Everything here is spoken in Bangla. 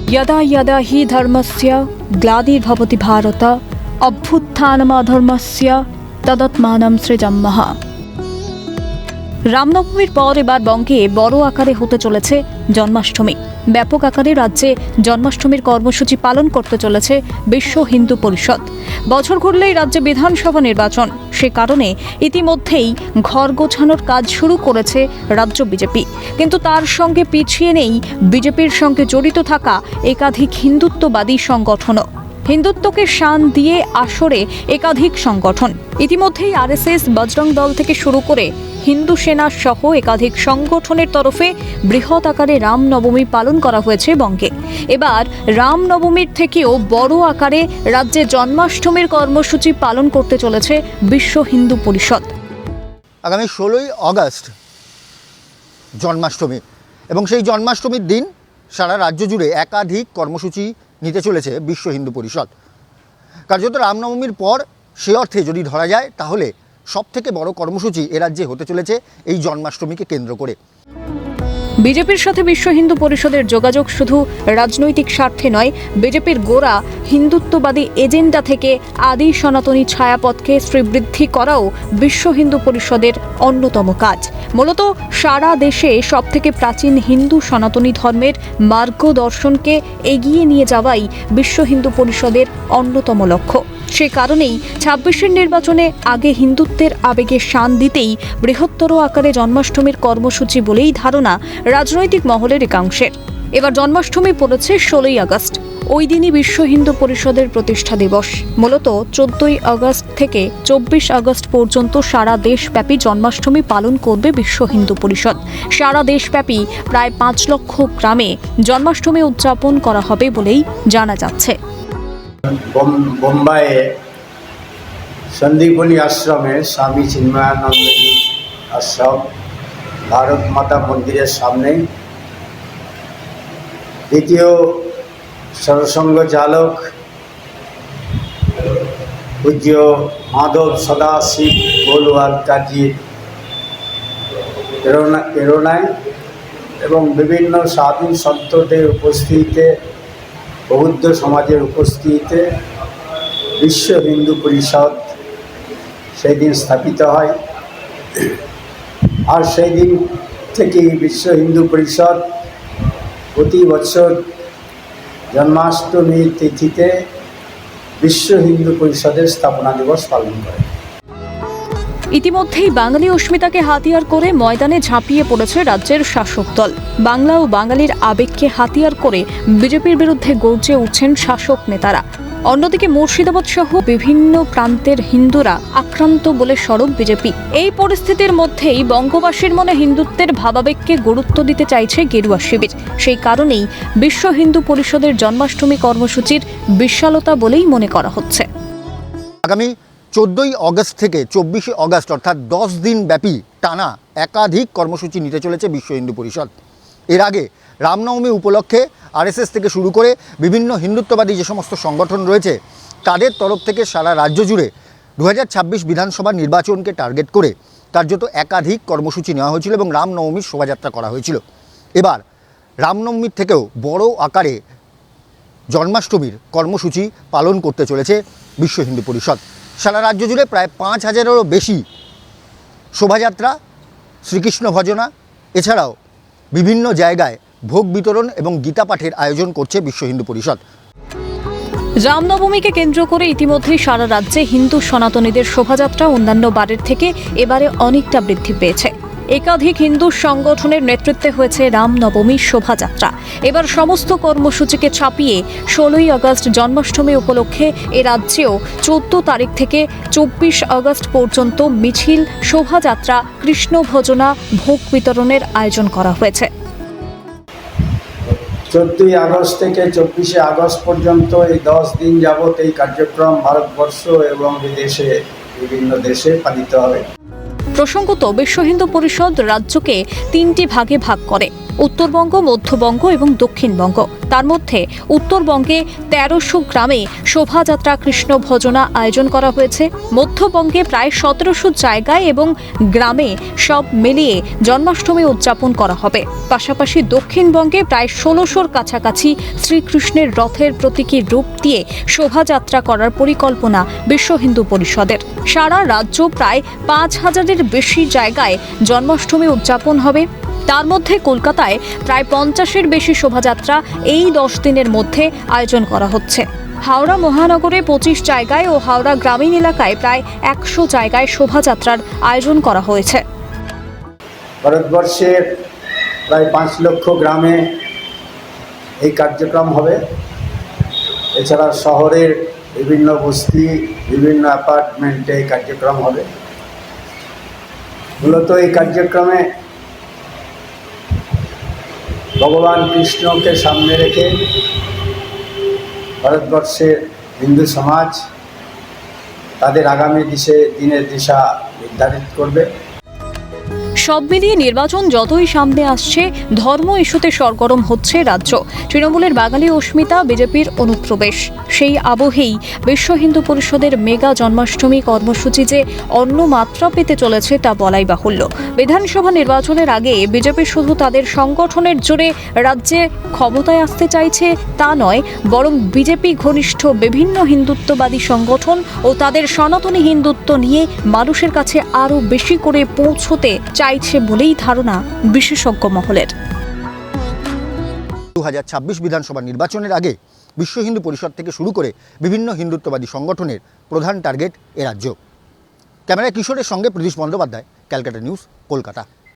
यदा यदा हि धर्मस्य ग्लानिर्भवति भारत অভ্যুত্থানমধর্মস্য তদাত্মানম সৃজাম্যহ। রামনবমীর পর এবার বঙ্গে বড় আকারে হতে চলেছে জন্মাষ্টমী। ব্যাপক আকারে রাজ্যে জন্মাষ্টমীর কর্মসূচি পালন করতে চলেছে বিশ্ব হিন্দু পরিষদ। বছর ঘুরলেই রাজ্যে বিধানসভা নির্বাচন, সে কারণে ইতিমধ্যেই ঘর গোছানোর কাজ শুরু করেছে রাজ্য বিজেপি। কিন্তু তার সঙ্গে পিছিয়ে নেই বিজেপির সঙ্গে জড়িত থাকা একাধিক হিন্দুত্ববাদী সংগঠনও। হিন্দুত্বকে শান দিয়ে আসরে একাধিক সংগঠন। ইতিমধ্যেই আরএসএস, বজরং দল থেকে শুরু করে হিন্দু সেনা সহ একাধিক সংগঠনের তরফে বৃহৎ আকারে রামনবমী পালন করা হয়েছে বঙ্গে। এবার রামনবমীর থেকেও বড় আকারে রাজ্যে জন্মাষ্টমীর কর্মসূচি পালন করতে চলেছে বিশ্ব হিন্দু পরিষদ। আগামী 16ই আগস্ট জন্মাষ্টমী, এবং সেই জন্মাষ্টমীর দিন সারা রাজ্য জুড়ে একাধিক কর্মসূচি নিতে চলেছে বিশ্ব হিন্দু পরিষদ। কার্যত রামনবমীর পর সে অর্থে যদি ধরা যায় তাহলে সবথেকে বড় কর্মসূচি এ রাজ্যে হতে চলেছে এই জন্মাষ্টমীকে কেন্দ্র করে। বিজেপির সাথে বিশ্ব হিন্দু পরিষদের যোগাযোগ শুধু রাজনৈতিক স্বার্থে নয়, বিজেপির গোড়া হিন্দুত্ববাদী এজেন্ডা থেকে আদি সনাতনী ছায়াপথকে শ্রীবৃদ্ধি করাও বিশ্ব হিন্দু পরিষদের অন্যতম কাজ। মূলত সারা দেশে সবথেকে প্রাচীন হিন্দু সনাতনী ধর্মের মার্গদর্শনকে এগিয়ে নিয়ে যাওয়াই বিশ্ব হিন্দু পরিষদের অন্যতম লক্ষ্য। সে কারণেই ২৬-এর নির্বাচনে আগে হিন্দুত্বের আবেগে শান দিতেই বৃহত্তর আকারে জন্মাষ্টমীর কর্মসূচি বলেই ধারণা রাজনৈতিক মহলের একাংশের। এবার জন্মাষ্টমী পড়েছে 16ই আগস্ট। ওই দিনই বিশ্ব হিন্দু পরিষদের প্রতিষ্ঠা দিবস। মূলত 14ই আগস্ট থেকে 24 আগস্ট পর্যন্ত সারা দেশব্যাপী জন্মাষ্টমী পালন করবে বিশ্ব হিন্দু পরিষদ। সারা দেশব্যাপী প্রায় 5 লক্ষ গ্রামে জন্মাষ্টমী উদযাপন করা হবে বলেই জানা যাচ্ছে। বোম্বাইয়ে সন্দীপনী আশ্রমে স্বামী চিন্ময়ানন্দজি আশ্রম ভারত মাতা মন্দিরের সামনে দ্বিতীয় সরসঙ্গ চালক পূজ্য মাধব সদাশিব গোলওয়ালকারজির প্রেরণায় এবং বিভিন্ন সাধু সন্তদের উপস্থিতিতে, বৌদ্ধ সমাজের উপস্থিতিতে বিশ্ব হিন্দু পরিষদ সেই দিন স্থাপিত হয়। আর সেই দিন থেকেই বিশ্ব হিন্দু পরিষদ প্রতি বছর জন্মাষ্টমী তিথিতে বিশ্ব হিন্দু পরিষদের স্থাপনা দিবস পালন করে। ইতিমধ্যেই বাঙালি অস্মিতাকে হাতিয়ার করে ময়দানে ঝাঁপিয়ে পড়েছে রাজ্যের শাসক দল। বাংলা ও বাঙালির আবেগকে হাতিয়ার করে বিজেপির বিরুদ্ধে গর্জে উঠছেন শাসক নেতারা। অন্যদিকে মুর্শিদাবাদ সহ বিভিন্ন প্রান্তের হিন্দুরা আক্রান্ত বলে সরব বিজেপি। এই পরিস্থিতির মধ্যেই বঙ্গবাসীর মনে হিন্দুত্বের ভাবাবেগকে গুরুত্ব দিতে চাইছে গেরুয়া শিবির। সেই কারণেই বিশ্ব হিন্দু পরিষদের জন্মাষ্টমী কর্মসূচির বিশালতা বলেই মনে করা হচ্ছে। আগামী 14ই আগস্ট থেকে 24শে আগস্ট অর্থাৎ 10 দিন ব্যাপী টানা একাধিক কর্মসূচি নিতে চলেছে বিশ্ব হিন্দু পরিষদ। এর আগে রামনবমী উপলক্ষে আরএসএস থেকে শুরু করে বিভিন্ন হিন্দুত্ববাদী যে সমস্ত সংগঠন রয়েছে তাদের তরফ থেকে সারা রাজ্য জুড়ে 2026 বিধানসভা নির্বাচনকে টার্গেট করে কার্যত একাধিক কর্মসূচি নেওয়া হয়েছিল এবং রামনবমীর শোভাযাত্রা করা হয়েছিল। এবার রামনবমীর থেকেও বড় আকারে জন্মাষ্টমীর কর্মসূচি পালন করতে চলেছে বিশ্ব হিন্দু পরিষদ। সারা রাজ্য জুড়ে প্রায় 5000-এরও বেশি শোভাযাত্রা, শ্রীকৃষ্ণ ভজনা, এছাড়াও বিভিন্ন জায়গায় ভোগ বিতরণ এবং গীতা পাঠের আয়োজন করছে বিশ্ব হিন্দু পরিষদ। রামনবমীকে কেন্দ্র করে ইতিমধ্যেই সারা রাজ্যে হিন্দু সনাতনীদের শোভাযাত্রা অন্যান্য বারের থেকে এবারে অনেকটা বৃদ্ধি পেয়েছে। একাধিক হিন্দু সংগঠনের নেতৃত্বে হয়েছে রামনবমী শোভাযাত্রা। এবার সমস্ত কর্মসূচিকে ছাপিয়ে 16ই আগস্ট জন্মাষ্টমী উপলক্ষে এ রাজ্যেও 14 তারিখ থেকে 24 আগস্ট পর্যন্ত মিছিল, শোভাযাত্রা, কৃষ্ণ ভজনা, ভোগ বিতরণের আয়োজন করা হয়েছে। 14ই আগস্ট থেকে 24শে আগস্ট পর্যন্ত এই 10 দিন যাবৎ এই কার্যক্রম ভারতবর্ষ এবং বিদেশে বিভিন্ন দেশে পালিত হবে। প্রসঙ্গত বিশ্ব হিন্দু পরিষদ রাজ্যকে 3টি ভাগে ভাগ করে: উত্তরবঙ্গ, মধ্যবঙ্গ এবং দক্ষিণবঙ্গ। তার মধ্যে উত্তরবঙ্গে 1300 গ্রামে শোভাযাত্রা কৃষ্ণ ভজনা আয়োজন করা হয়েছে। মধ্যবঙ্গে প্রায় 1700 জায়গায় এবং গ্রামে সব মিলিয়ে জন্মাষ্টমী উদযাপন করা হবে। পাশাপাশি দক্ষিণবঙ্গে প্রায় 1600-র কাছাকাছি শ্রীকৃষ্ণের রথের প্রতীকী রূপ দিয়ে শোভাযাত্রা করার পরিকল্পনা বিশ্ব হিন্দু পরিষদের। সারা রাজ্য প্রায় 5000-এর বেশি জায়গায় জন্মাষ্টমী উদযাপন হবে। তার মধ্যে কলকাতায় প্রায় 50-এর বেশি শোভাযাত্রা এই 10 দিনের মধ্যে আয়োজন করা হচ্ছে। হাওড়া মহানগরে 25 জায়গায় ও হাওড়া গ্রামীণ এলাকায় প্রায় 100 জায়গায় শোভাযাত্রার আয়োজন করা হয়েছে। ভারতবর্ষের প্রায় 5 লক্ষ গ্রামে এই কার্যক্রম হবে। এছাড়া শহরের বিভিন্ন বস্তি, বিভিন্ন অ্যাপার্টমেন্টে এই কার্যক্রম হবে। মূলত এই কার্যক্রমে ভগবান কৃষ্ণকে সামনে রেখে ভারতবর্ষের হিন্দু সমাজ তাদের আগামী দিনের দিশা নির্ধারিত করবে। সব মিলিয়ে নির্বাচন যতই সামনে আসছে, ধর্ম ইস্যুতে সরগরম হচ্ছে রাজ্য। তৃণমূলের বাঙালি অস্মিতা, বিজেপির অনুপ্রবেশ, সেই আবহেই বিশ্ব হিন্দু পরিষদের মেগা জন্মাষ্টমী কর্মসূচি যে অন্য মাত্রা পেতে চলেছে তা বলাই বাহুল্য। বিধানসভা নির্বাচনের আগে বিজেপি শুধু তাদের সংগঠনের জোরে রাজ্যে ক্ষমতায় আসতে চাইছে তা নয়, বরং বিজেপি ঘনিষ্ঠ বিভিন্ন হিন্দুত্ববাদী সংগঠন ও তাদের সনাতনী হিন্দুত্ব নিয়ে মানুষের কাছে আরও বেশি করে পৌঁছতে চাইছে বলেই ধারণা বিশেষজ্ঞ মহলের। 2026 বিধানসভা নির্বাচনের আগে বিশ্ব হিন্দু পরিষদ থেকে শুরু করে বিভিন্ন হিন্দুত্ববাদী সংগঠনের প্রধান টার্গেট এ রাজ্য। ক্যামেরায় কিশোরের সঙ্গে প্রদীপ বন্দ্যোপাধ্যায়, ক্যালকাটা নিউজ, কলকাতা।